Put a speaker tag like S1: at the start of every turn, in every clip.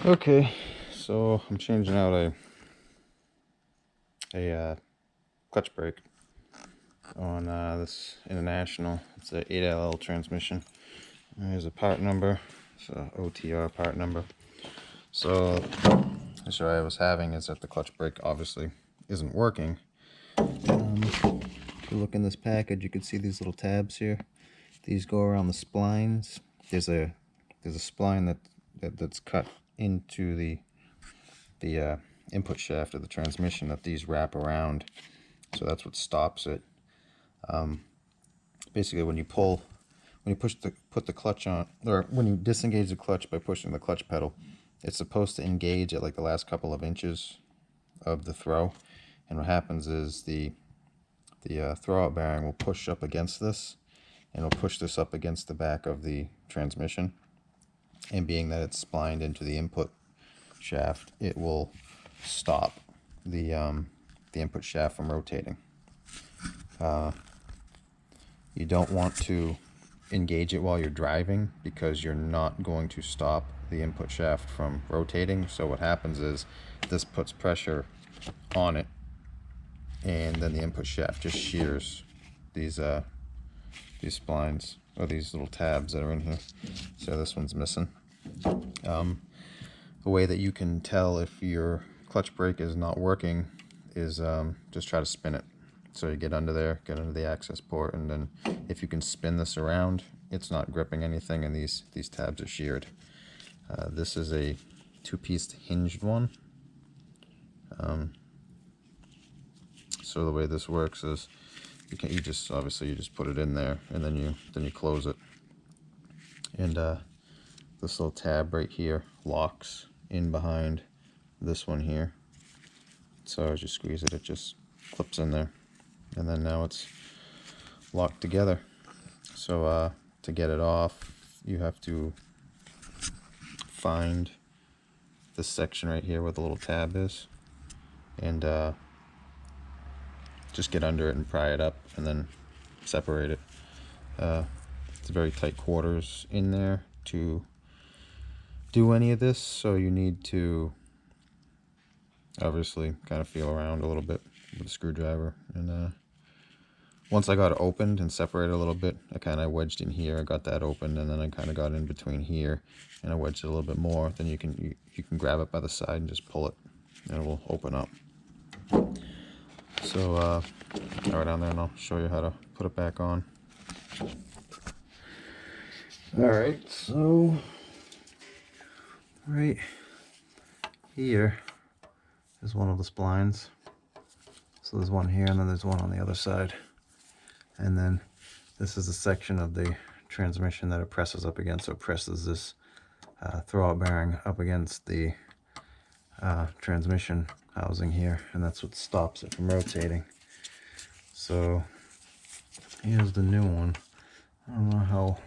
S1: Okay, so I'm changing out a clutch brake on this International. It's a 8LL transmission. There's a part number. It's a OTR part number. So the issue I was having is that the clutch brake obviously isn't working. If you look in this package, you can see these little tabs here. These go around the splines. There's a spline that's cut into the input shaft of the transmission that these wrap around, so that's what stops it. Basically, when you put the clutch on, or when you disengage the clutch by pushing the clutch pedal, it's supposed to engage at like the last couple of inches of the throw, and what happens is the throwout bearing will push up against this, and it'll push this up against the back of the transmission, and being that it's splined into the input shaft, it will stop the input shaft from rotating. You don't want to engage it while you're driving because you're not going to stop the input shaft from rotating. So what happens is this puts pressure on it, and then the input shaft just shears these splines, or these little tabs that are in here. So this one's missing. A way that you can tell if your clutch brake is not working is just try to spin it. So you get under there, get under the access port, and then if you can spin this around, it's not gripping anything, and these tabs are sheared. This is a two-piece hinged one. So the way this works is you just put it in there, and then you close it, and this little tab right here locks in behind this one here. So as you squeeze it, it just clips in there, and then now it's locked together. So to get it off, you have to find this section right here where the little tab is, and just get under it and pry it up, and then separate it. It's very tight quarters in there to do any of this, so you need to obviously kind of feel around a little bit with a screwdriver. And once I got it opened and separated a little bit, I kind of wedged in here. I got that opened, and then I kind of got in between here, and I wedged it a little bit more. Then you can grab it by the side and just pull it, and it will open up. So I'll go down there and I'll show you how to put it back on. Alright, so right here is one of the splines. So there's one here, and then there's one on the other side. And then this is a section of the transmission that it presses up against. So it presses this throwout bearing up against the transmission housing here, and that's what stops it from rotating. So here's the new one. I don't know how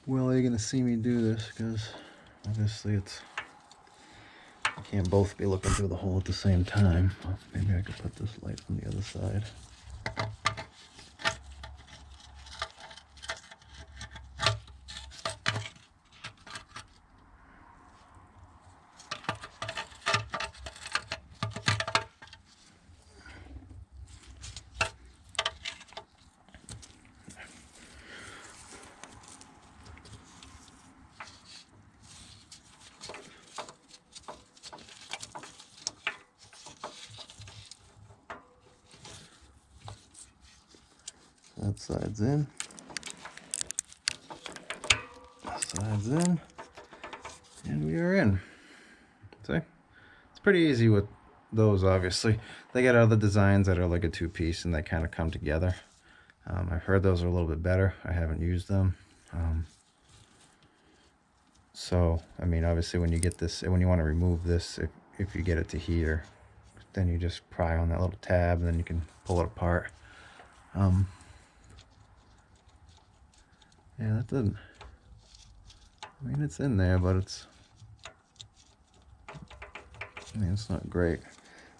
S1: well you're gonna see me do this, because obviously I can't both be looking through the hole at the same time. Well, maybe I could put this light on the other side. That side's in. That side's in. And we are in. See? It's pretty easy with those, obviously. They got other designs that are like a two-piece, and they kind of come together. I've heard those are a little bit better. I haven't used them. So, I mean, obviously when you get this, when you want to remove this, if you get it to here, then you just pry on that little tab, and then you can pull it apart. Yeah, that doesn't, I mean, it's in there, but it's not great.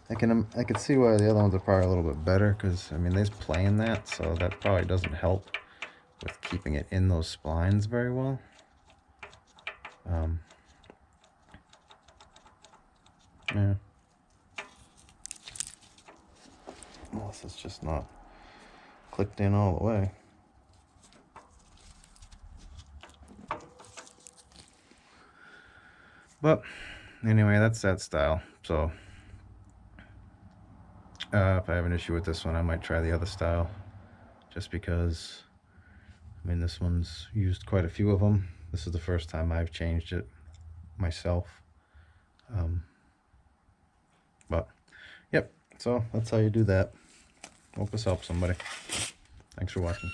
S1: I can see why the other ones are probably a little bit better, because, I mean, there's playing that, so that probably doesn't help with keeping it in those splines very well. Yeah. Unless it's just not clicked in all the way. But anyway, that's that style. So if I have an issue with this one, I might try the other style, just because, I mean, this one's used quite a few of them. This is the first time I've changed it myself. But yep, so that's how you do that. Hope this helps somebody. Thanks for watching.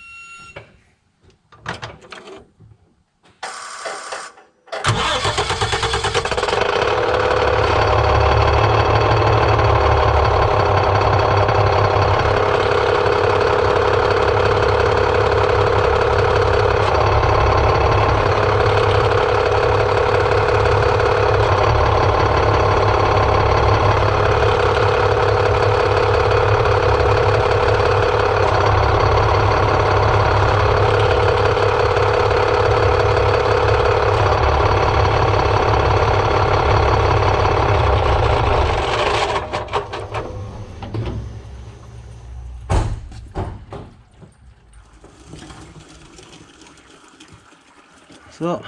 S1: So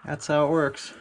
S1: that's how it works.